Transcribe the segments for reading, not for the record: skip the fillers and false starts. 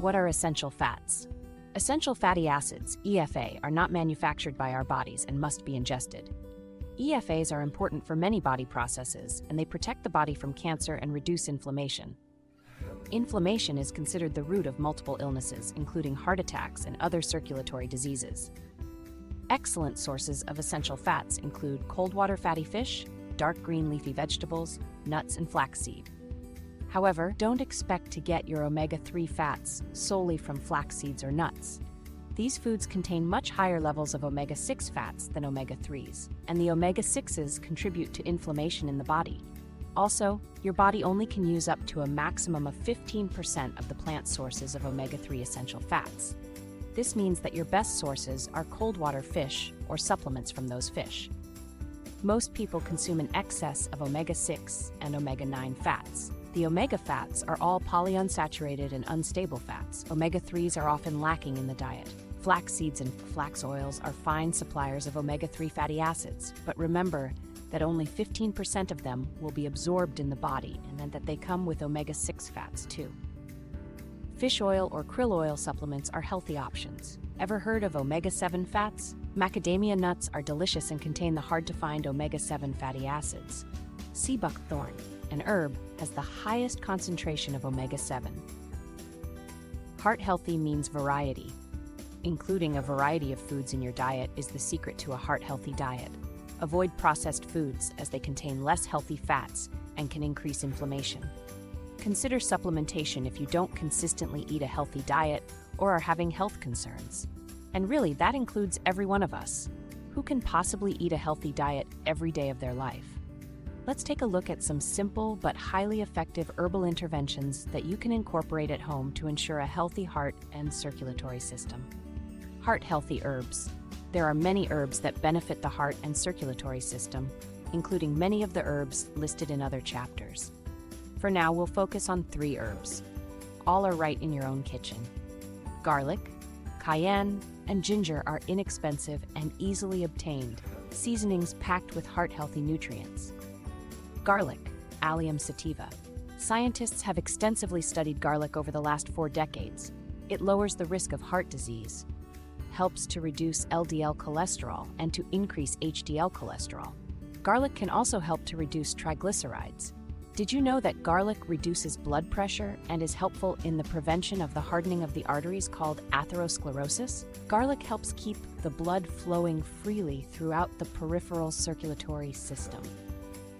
What are essential fats? Essential fatty acids, EFA, are not manufactured by our bodies and must be ingested. EFAs are important for many body processes, and they protect the body from cancer and reduce inflammation. Inflammation is considered the root of multiple illnesses, including heart attacks and other circulatory diseases. Excellent sources of essential fats include cold water fatty fish, dark green leafy vegetables, nuts, and flaxseed. However, don't expect to get your omega-3 fats solely from flax seeds or nuts. These foods contain much higher levels of omega-6 fats than omega-3s, and the omega-6s contribute to inflammation in the body. Also, your body only can use up to a maximum of 15% of the plant sources of omega-3 essential fats. This means that your best sources are cold water fish or supplements from those fish. Most people consume an excess of omega-6 and omega-9 fats. The omega fats are all polyunsaturated and unstable fats. Omega-3s are often lacking in the diet. Flax seeds and flax oils are fine suppliers of omega-3 fatty acids, but remember that only 15% of them will be absorbed in the body, and that they come with omega-6 fats too. Fish oil or krill oil supplements are healthy options. Ever heard of omega-7 fats? Macadamia nuts are delicious and contain the hard-to-find omega-7 fatty acids. Sea buckthorn, an herb, has the highest concentration of omega-7. Heart healthy means variety. Including a variety of foods in your diet is the secret to a heart-healthy diet. Avoid processed foods as they contain less healthy fats and can increase inflammation. Consider supplementation if you don't consistently eat a healthy diet or are having health concerns. And really, that includes every one of us. Who can possibly eat a healthy diet every day of their life? Let's take a look at some simple but highly effective herbal interventions that you can incorporate at home to ensure a healthy heart and circulatory system. Heart-healthy herbs. There are many herbs that benefit the heart and circulatory system, including many of the herbs listed in other chapters. For now, we'll focus on 3 herbs. All are right in your own kitchen. Garlic, cayenne, and ginger are inexpensive and easily obtained, seasonings packed with heart-healthy nutrients. Garlic, Allium sativa. Scientists have extensively studied garlic over the last 4 decades. It lowers the risk of heart disease, helps to reduce LDL cholesterol and to increase HDL cholesterol. Garlic can also help to reduce triglycerides. Did you know that garlic reduces blood pressure and is helpful in the prevention of the hardening of the arteries called atherosclerosis? Garlic helps keep the blood flowing freely throughout the peripheral circulatory system.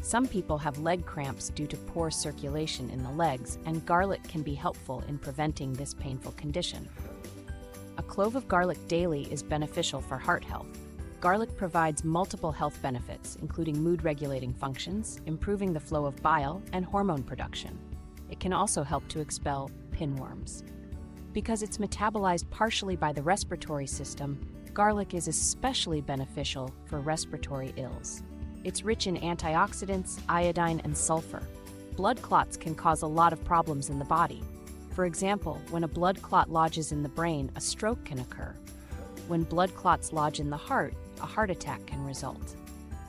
Some people have leg cramps due to poor circulation in the legs, and garlic can be helpful in preventing this painful condition. A clove of garlic daily is beneficial for heart health. Garlic provides multiple health benefits, including mood-regulating functions, improving the flow of bile, and hormone production. It can also help to expel pinworms. Because it's metabolized partially by the respiratory system, garlic is especially beneficial for respiratory ills. It's rich in antioxidants, iodine, and sulfur. Blood clots can cause a lot of problems in the body. For example, when a blood clot lodges in the brain, a stroke can occur. When blood clots lodge in the heart, a heart attack can result.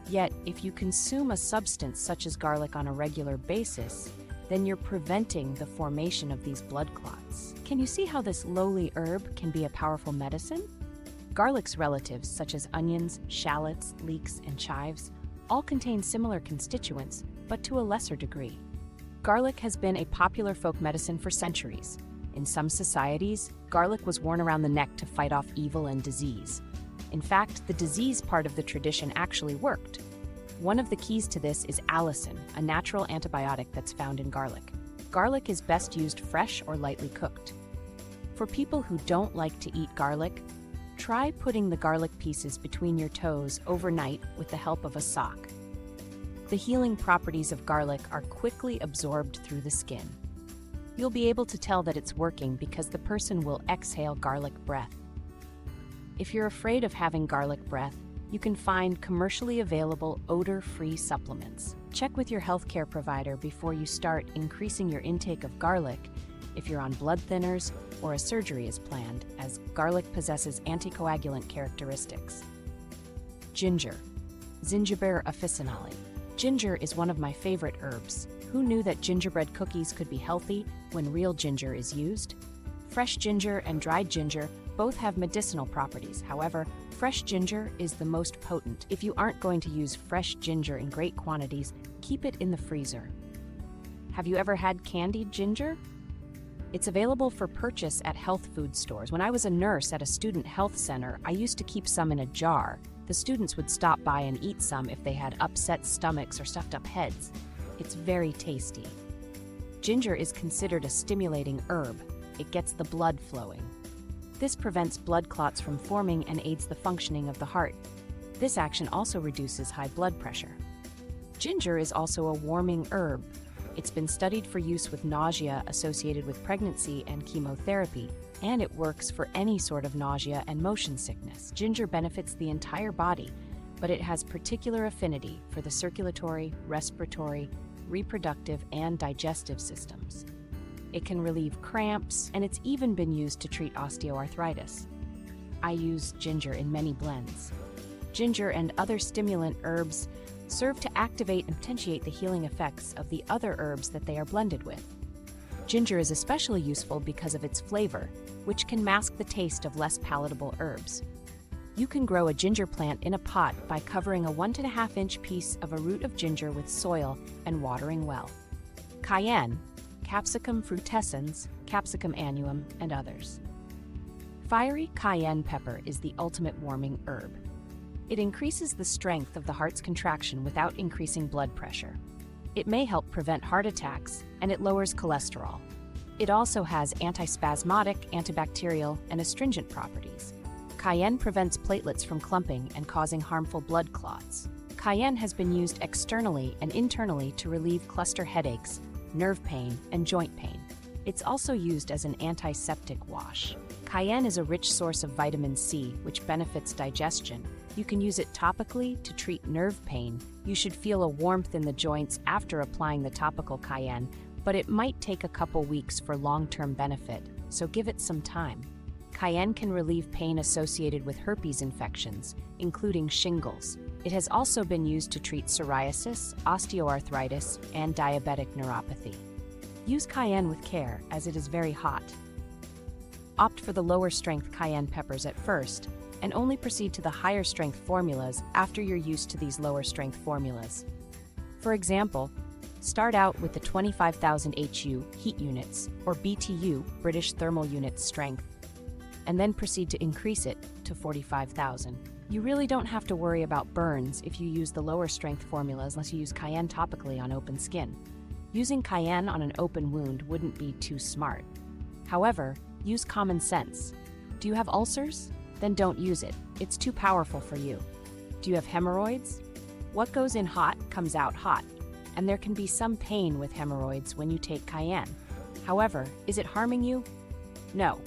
Yet, if you consume a substance such as garlic on a regular basis, then you're preventing the formation of these blood clots. Can you see how this lowly herb can be a powerful medicine? Garlic's relatives, such as onions, shallots, leeks, and chives, all contain similar constituents, but to a lesser degree. Garlic has been a popular folk medicine for centuries. In some societies, garlic was worn around the neck to fight off evil and disease. In fact, the disease part of the tradition actually worked. One of the keys to this is allicin, a natural antibiotic that's found in garlic. Garlic is best used fresh or lightly cooked. For people who don't like to eat garlic, try putting the garlic pieces between your toes overnight with the help of a sock. The healing properties of garlic are quickly absorbed through the skin. You'll be able to tell that it's working because the person will exhale garlic breath. If you're afraid of having garlic breath, you can find commercially available odor-free supplements. Check with your healthcare provider before you start increasing your intake of garlic if you're on blood thinners or a surgery is planned, as garlic possesses anticoagulant characteristics. Ginger, Zingiber officinale. Ginger is one of my favorite herbs. Who knew that gingerbread cookies could be healthy when real ginger is used? Fresh ginger and dried ginger both have medicinal properties. However, fresh ginger is the most potent. If you aren't going to use fresh ginger in great quantities, keep it in the freezer. Have you ever had candied ginger? It's available for purchase at health food stores. When I was a nurse at a student health center, I used to keep some in a jar. The students would stop by and eat some if they had upset stomachs or stuffed up heads. It's very tasty. Ginger is considered a stimulating herb. It gets the blood flowing. This prevents blood clots from forming and aids the functioning of the heart. This action also reduces high blood pressure. Ginger is also a warming herb. It's been studied for use with nausea associated with pregnancy and chemotherapy, and it works for any sort of nausea and motion sickness. Ginger benefits the entire body, but it has particular affinity for the circulatory, respiratory, reproductive, and digestive systems. It can relieve cramps, and it's even been used to treat osteoarthritis. I use ginger in many blends. Ginger and other stimulant herbs serve to activate and potentiate the healing effects of the other herbs that they are blended with. Ginger is especially useful because of its flavor, which can mask the taste of less palatable herbs. You can grow a ginger plant in a pot by covering a 1.5-inch piece of a root of ginger with soil and watering well. Cayenne, Capsicum frutescens, Capsicum annuum, and others. Fiery cayenne pepper is the ultimate warming herb. It increases the strength of the heart's contraction without increasing blood pressure. It may help prevent heart attacks, and it lowers cholesterol. It also has antispasmodic, antibacterial, and astringent properties. Cayenne prevents platelets from clumping and causing harmful blood clots. Cayenne has been used externally and internally to relieve cluster headaches, nerve pain, and joint pain. It's also used as an antiseptic wash. Cayenne is a rich source of vitamin C, which benefits digestion. You can use it topically to treat nerve pain. You should feel a warmth in the joints after applying the topical cayenne, but it might take a couple weeks for long-term benefit, so give it some time. Cayenne can relieve pain associated with herpes infections, including shingles. It has also been used to treat psoriasis, osteoarthritis, and diabetic neuropathy. Use cayenne with care, as it is very hot. Opt for the lower strength cayenne peppers at first, and only proceed to the higher strength formulas after you're used to these lower strength formulas. For example, start out with the 25,000 HU heat units, or BTU, British thermal units strength, and then proceed to increase it to 45,000. You really don't have to worry about burns if you use the lower strength formulas unless you use cayenne topically on open skin. Using cayenne on an open wound wouldn't be too smart. However, use common sense. Do you have ulcers? Then don't use it. It's too powerful for you. Do you have hemorrhoids? What goes in hot comes out hot, and there can be some pain with hemorrhoids when you take cayenne. However, is it harming you? No.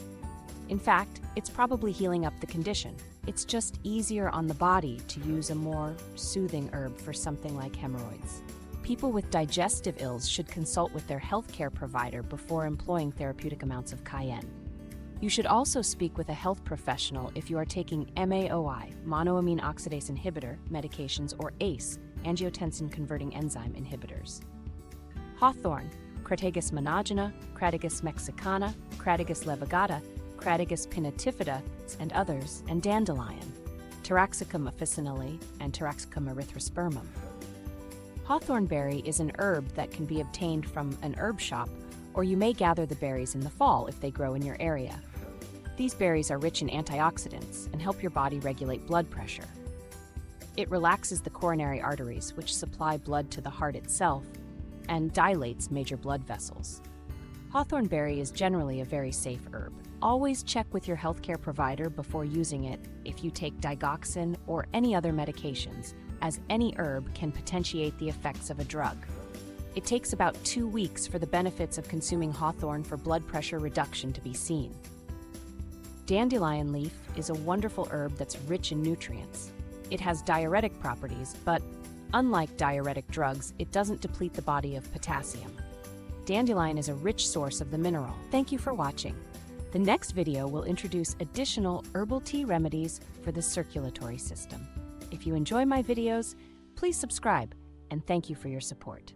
In fact, it's probably healing up the condition. It's just easier on the body to use a more soothing herb for something like hemorrhoids. People with digestive ills should consult with their healthcare provider before employing therapeutic amounts of cayenne. You should also speak with a health professional if you are taking MAOI, monoamine oxidase inhibitor, medications, or ACE, angiotensin-converting enzyme inhibitors. Hawthorn, Crataegus monogyna, Crataegus mexicana, Crataegus levigata, Crataegus pinnatifida, and others, and dandelion, Taraxacum officinale, and Taraxacum erythrospermum. Hawthorn berry is an herb that can be obtained from an herb shop, or you may gather the berries in the fall if they grow in your area. These berries are rich in antioxidants and help your body regulate blood pressure. It relaxes the coronary arteries, which supply blood to the heart itself, and dilates major blood vessels. Hawthorn berry is generally a very safe herb. Always check with your healthcare provider before using it if you take digoxin or any other medications, as any herb can potentiate the effects of a drug. It takes about 2 weeks for the benefits of consuming hawthorn for blood pressure reduction to be seen. Dandelion leaf is a wonderful herb that's rich in nutrients. It has diuretic properties, but unlike diuretic drugs, it doesn't deplete the body of potassium. Dandelion is a rich source of the mineral. Thank you for watching. The next video will introduce additional herbal tea remedies for the circulatory system. If you enjoy my videos, please subscribe, and thank you for your support.